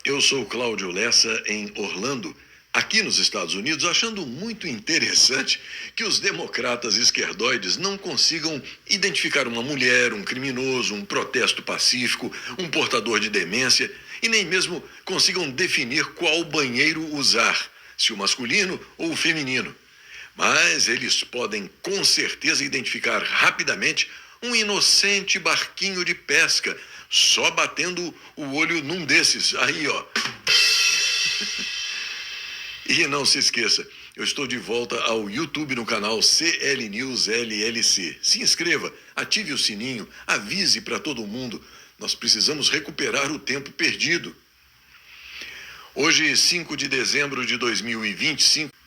Eu sou Cláudio Lessa, em Orlando, aqui nos Estados Unidos, achando muito interessante que os democratas esquerdoides não consigam identificar uma mulher, um criminoso, um protesto pacífico, um portador de demência, e nem mesmo consigam definir qual banheiro usar, se o masculino ou o feminino. Mas eles podem com certeza identificar rapidamente um inocente barquinho de pesca, só batendo o olho num desses. Aí, ó. E não se esqueça, eu estou de volta ao YouTube no canal CL News LLC. Se inscreva, ative o sininho, avise para todo mundo. Nós precisamos recuperar o tempo perdido. Hoje, 5 de dezembro de 2025.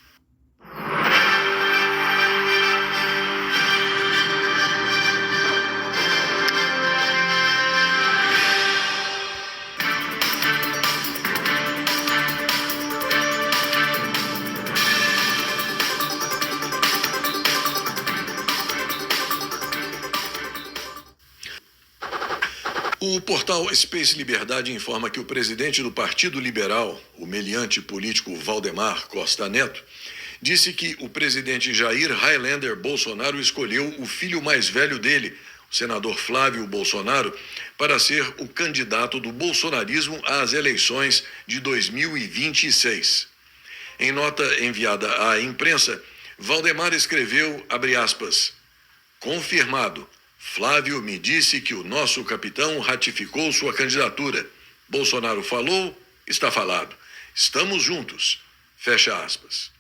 O portal Space Liberdade informa que o presidente do Partido Liberal, o meliante político Valdemar Costa Neto, disse que o presidente Jair Highlander Bolsonaro escolheu o filho mais velho dele, o senador Flávio Bolsonaro, para ser o candidato do bolsonarismo às eleições de 2026. Em nota enviada à imprensa, Valdemar escreveu, abre aspas, confirmado. Flávio me disse que o nosso capitão ratificou sua candidatura. Bolsonaro falou, está falado. Estamos juntos. Fecha aspas.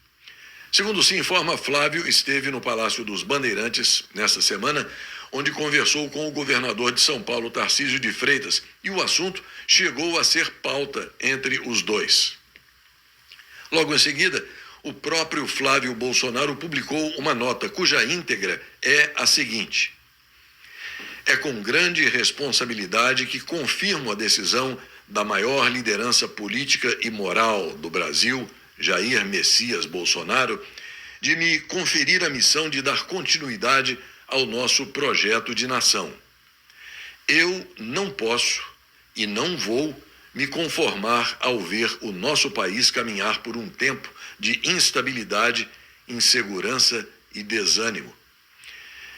Segundo se informa, Flávio esteve no Palácio dos Bandeirantes nesta semana, onde conversou com o governador de São Paulo, Tarcísio de Freitas, e o assunto chegou a ser pauta entre os dois. Logo em seguida, o próprio Flávio Bolsonaro publicou uma nota cuja íntegra é a seguinte: é com grande responsabilidade que confirmo a decisão da maior liderança política e moral do Brasil, Jair Messias Bolsonaro, de me conferir a missão de dar continuidade ao nosso projeto de nação. Eu não posso e não vou me conformar ao ver o nosso país caminhar por um tempo de instabilidade, insegurança e desânimo.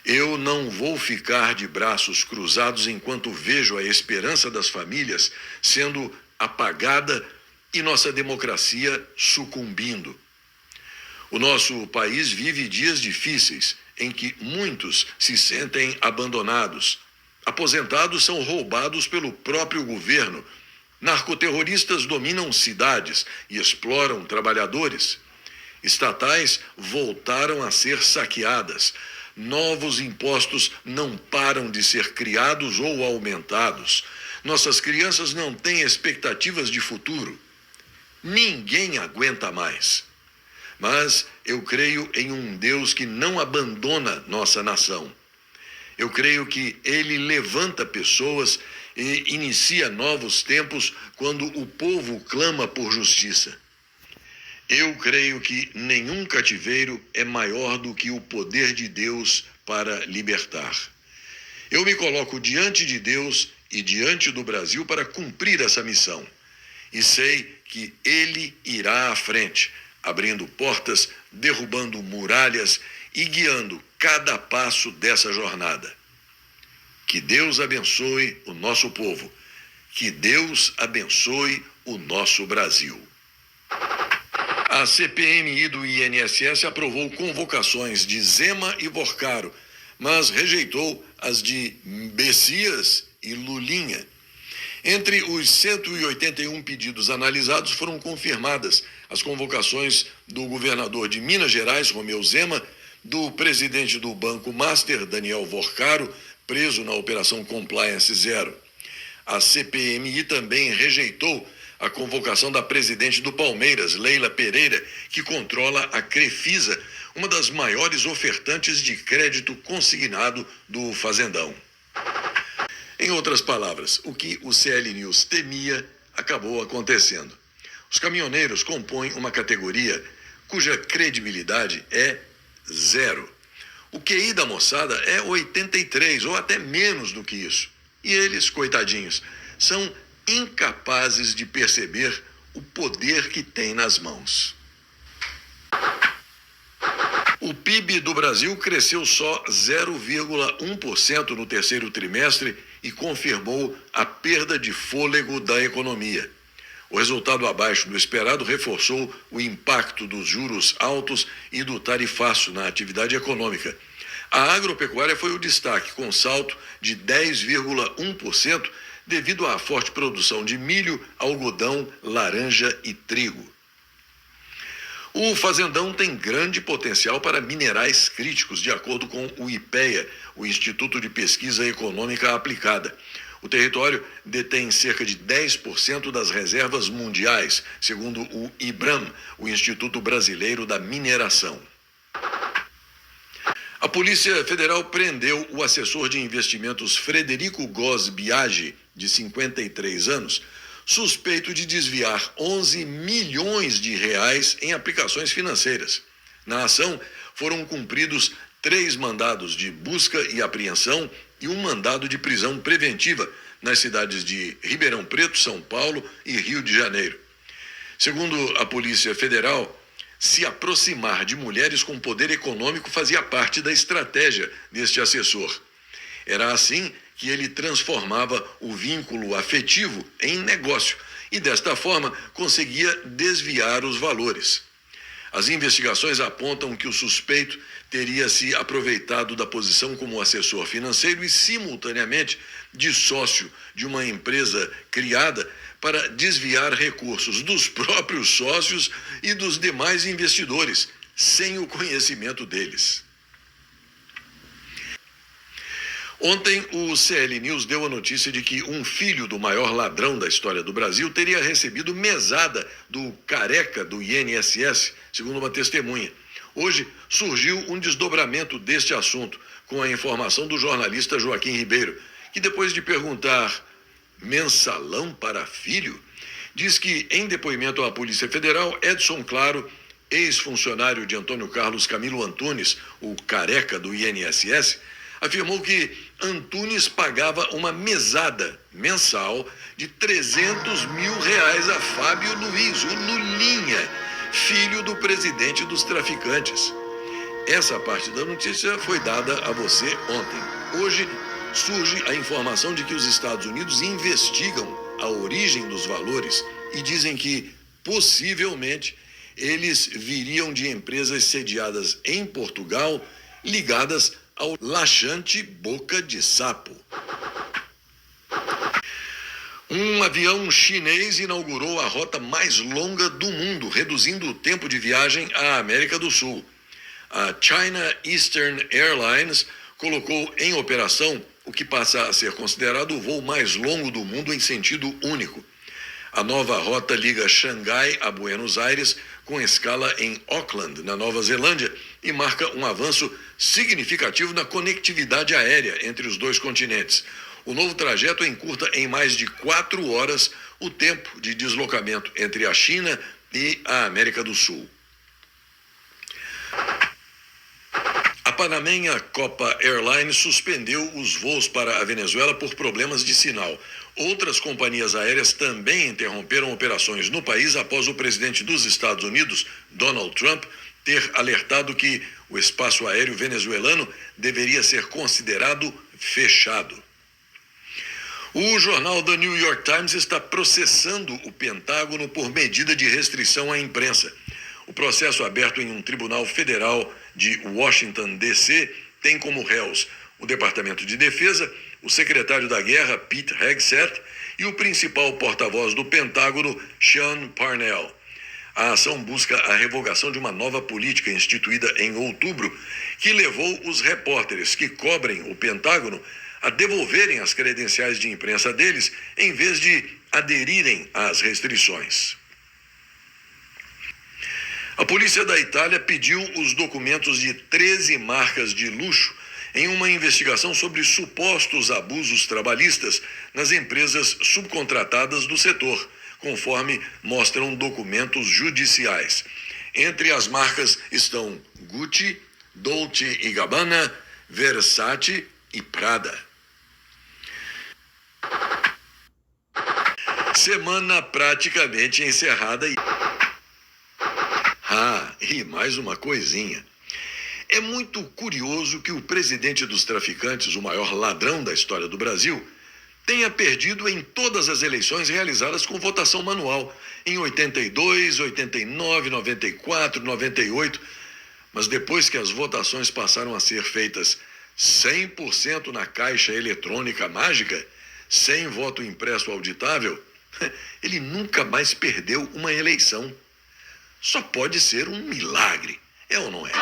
Eu não vou ficar de braços cruzados enquanto vejo a esperança das famílias sendo apagada e nossa democracia sucumbindo. O nosso país vive dias difíceis em que muitos se sentem abandonados. Aposentados são roubados pelo próprio governo. Narcoterroristas dominam cidades e exploram trabalhadores. Estatais voltaram a ser saqueadas. Novos impostos não param de ser criados ou aumentados. Nossas crianças não têm expectativas de futuro. Ninguém aguenta mais. Mas eu creio em um Deus que não abandona nossa nação. Eu creio que Ele levanta pessoas e inicia novos tempos quando o povo clama por justiça. Eu creio que nenhum cativeiro é maior do que o poder de Deus para libertar. Eu me coloco diante de Deus e diante do Brasil para cumprir essa missão. E sei que Ele irá à frente, abrindo portas, derrubando muralhas e guiando cada passo dessa jornada. Que Deus abençoe o nosso povo. Que Deus abençoe o nosso Brasil. A CPMI do INSS aprovou convocações de Zema e Vorcaro, mas rejeitou as de Messias e Lulinha. Entre os 181 pedidos analisados foram confirmadas as convocações do governador de Minas Gerais, Romeu Zema, do presidente do Banco Master, Daniel Vorcaro, preso na Operação Compliance Zero. A CPMI também rejeitou a convocação da presidente do Palmeiras, Leila Pereira, que controla a Crefisa, uma das maiores ofertantes de crédito consignado do Fazendão. Em outras palavras, o que o CL News temia acabou acontecendo. Os caminhoneiros compõem uma categoria cuja credibilidade é zero. O QI da moçada é 83, ou até menos do que isso. E eles, coitadinhos, são incapazes de perceber o poder que têm nas mãos. O PIB do Brasil cresceu só 0,1% no terceiro trimestre e confirmou a perda de fôlego da economia. O resultado abaixo do esperado reforçou o impacto dos juros altos e do tarifaço na atividade econômica. A agropecuária foi o destaque, com salto de 10,1%, devido à forte produção de milho, algodão, laranja e trigo. O fazendão tem grande potencial para minerais críticos, de acordo com o IPEA, o Instituto de Pesquisa Econômica Aplicada. O território detém cerca de 10% das reservas mundiais, segundo o IBRAM, o Instituto Brasileiro da Mineração. A Polícia Federal prendeu o assessor de investimentos Frederico Góes Biagi, de 53 anos, suspeito de desviar 11 milhões de reais em aplicações financeiras. Na ação, foram cumpridos 3 mandados de busca e apreensão e um mandado de prisão preventiva nas cidades de Ribeirão Preto, São Paulo e Rio de Janeiro. Segundo a Polícia Federal, se aproximar de mulheres com poder econômico fazia parte da estratégia deste assessor. Era assim que ele transformava o vínculo afetivo em negócio e, desta forma, conseguia desviar os valores. As investigações apontam que o suspeito teria se aproveitado da posição como assessor financeiro e, simultaneamente, de sócio de uma empresa criada para desviar recursos dos próprios sócios e dos demais investidores, sem o conhecimento deles. Ontem, o CL News deu a notícia de que um filho do maior ladrão da história do Brasil teria recebido mesada do careca do INSS, segundo uma testemunha. Hoje, surgiu um desdobramento deste assunto, com a informação do jornalista Joaquim Ribeiro, que depois de perguntar: mensalão para filho? Diz que, em depoimento à Polícia Federal, Edson Claro, ex-funcionário de Antônio Carlos Camilo Antunes, o careca do INSS, afirmou que Antunes pagava uma mesada mensal de R$300 mil a Fábio Luiz, o Lulinha, filho do presidente dos traficantes. Essa parte da notícia foi dada a você ontem. Hoje surge a informação de que os Estados Unidos investigam a origem dos valores e dizem que, possivelmente, eles viriam de empresas sediadas em Portugal, ligadas ao laxante Boca de Sapo. Um avião chinês inaugurou a rota mais longa do mundo, reduzindo o tempo de viagem à América do Sul. A China Eastern Airlines colocou em operação o que passa a ser considerado o voo mais longo do mundo em sentido único. A nova rota liga Xangai a Buenos Aires, com escala em Auckland, na Nova Zelândia, e marca um avanço significativo na conectividade aérea entre os dois continentes. O novo trajeto encurta em mais de 4 horas o tempo de deslocamento entre a China e a América do Sul. A panamenha Copa Airlines suspendeu os voos para a Venezuela por problemas de sinal. Outras companhias aéreas também interromperam operações no país após o presidente dos Estados Unidos, Donald Trump, ter alertado que o espaço aéreo venezuelano deveria ser considerado fechado. O jornal The New York Times está processando o Pentágono por medida de restrição à imprensa. O processo aberto em um tribunal federal de Washington, D.C., tem como réus o Departamento de Defesa, o secretário da Guerra, Pete Hegseth, e o principal porta-voz do Pentágono, Sean Parnell. A ação busca a revogação de uma nova política instituída em outubro, que levou os repórteres que cobrem o Pentágono a devolverem as credenciais de imprensa deles, em vez de aderirem às restrições. A polícia da Itália pediu os documentos de 13 marcas de luxo em uma investigação sobre supostos abusos trabalhistas nas empresas subcontratadas do setor, conforme mostram documentos judiciais. Entre as marcas estão Gucci, Dolce & Gabbana, Versace e Prada. Semana praticamente encerrada e... e mais uma coisinha. É muito curioso que o presidente dos traficantes, o maior ladrão da história do Brasil, tenha perdido em todas as eleições realizadas com votação manual, em 82, 89, 94, 98, mas depois que as votações passaram a ser feitas 100% na caixa eletrônica mágica, sem voto impresso auditável, ele nunca mais perdeu uma eleição. Só pode ser um milagre, é ou não é?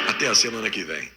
Até a semana que vem.